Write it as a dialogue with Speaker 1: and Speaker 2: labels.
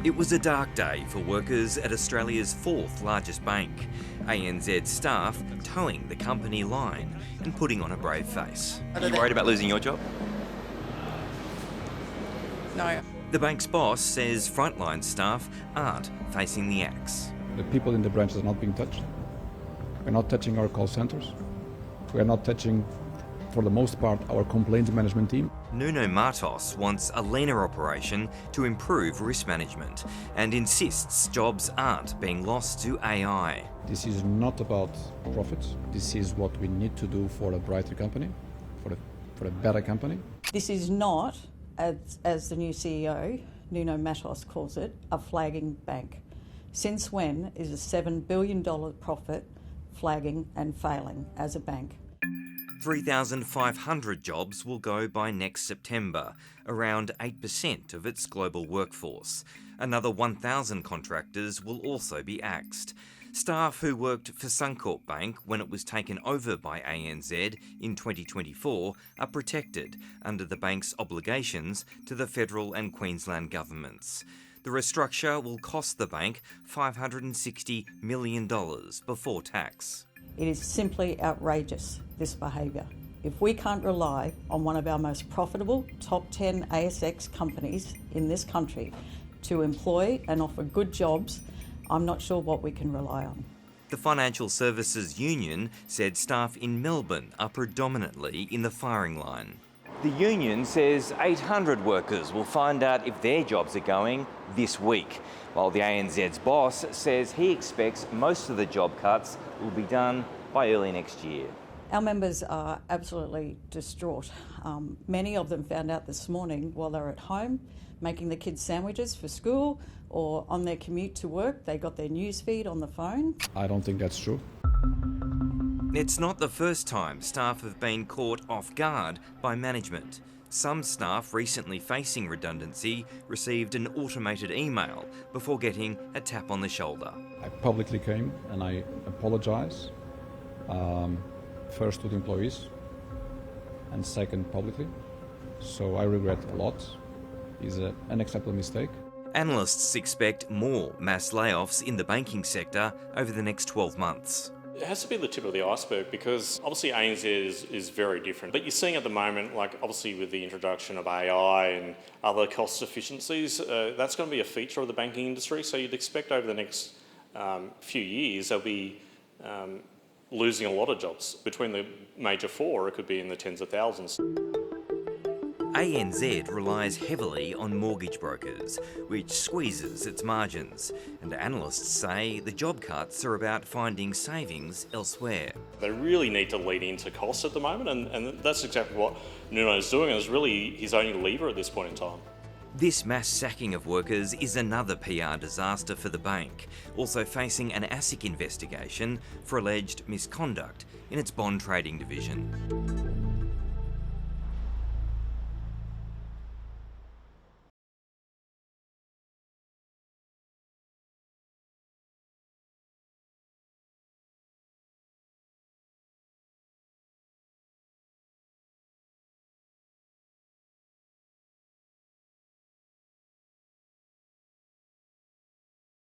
Speaker 1: It was a dark day for workers at Australia's fourth largest bank. ANZ staff towing the company line and putting on a brave face. Are you worried about losing your job?
Speaker 2: No.
Speaker 1: The bank's boss says frontline staff aren't facing the axe.
Speaker 3: The people in the branches are not being touched. We're not touching our call centres. We're not touching, for the most part, our complaints management team.
Speaker 1: Nuno Matos wants a leaner operation to improve risk management and insists jobs aren't being lost to AI.
Speaker 3: This is not about profits. This is what we need to do for a brighter company, for a better company.
Speaker 2: This is not, as the new CEO, Nuno Matos calls it, a flagging bank. Since when is a $7 billion profit flagging and failing as a bank?
Speaker 1: 3,500 jobs will go by next September, around 8% of its global workforce. Another 1,000 contractors will also be axed. Staff who worked for Suncorp Bank when it was taken over by ANZ in 2024 are protected under the bank's obligations to the federal and Queensland governments. The restructure will cost the bank $560 million before tax.
Speaker 2: It is simply outrageous, this behaviour. If we can't rely on one of our most profitable top 10 ASX companies in this country to employ and offer good jobs, I'm not sure what we can rely on.
Speaker 1: The Financial Services Union said staff in Melbourne are predominantly in the firing line. The union says 800 workers will find out if their jobs are going this week, while the ANZ's boss says he expects most of the job cuts will be done by early next year.
Speaker 2: Our members are absolutely distraught. Many of them found out this morning while they were at home making the kids sandwiches for school or on their commute to work. They got their news feed on the phone.
Speaker 3: I don't think that's true.
Speaker 1: It's not the first time staff have been caught off guard by management. Some staff recently facing redundancy received an automated email before getting a tap on the shoulder.
Speaker 3: I publicly came and I apologise, first to the employees and second publicly. So I regret a lot. It's an unacceptable mistake.
Speaker 1: Analysts expect more mass layoffs in the banking sector over the next 12 months.
Speaker 4: It has to be the tip of the iceberg because obviously ANZ is very different. But you're seeing at the moment, like obviously with the introduction of AI and other cost efficiencies, that's going to be a feature of the banking industry. So you'd expect over the next few years they'll be losing a lot of jobs. Between the major four, it could be in the tens of thousands.
Speaker 1: ANZ relies heavily on mortgage brokers, which squeezes its margins, and analysts say the job cuts are about finding savings elsewhere.
Speaker 4: They really need to lean into costs at the moment, and that's exactly what Nuno's doing, and it's really his only lever at this point in time.
Speaker 1: This mass sacking of workers is another PR disaster for the bank, also facing an ASIC investigation for alleged misconduct in its bond trading division.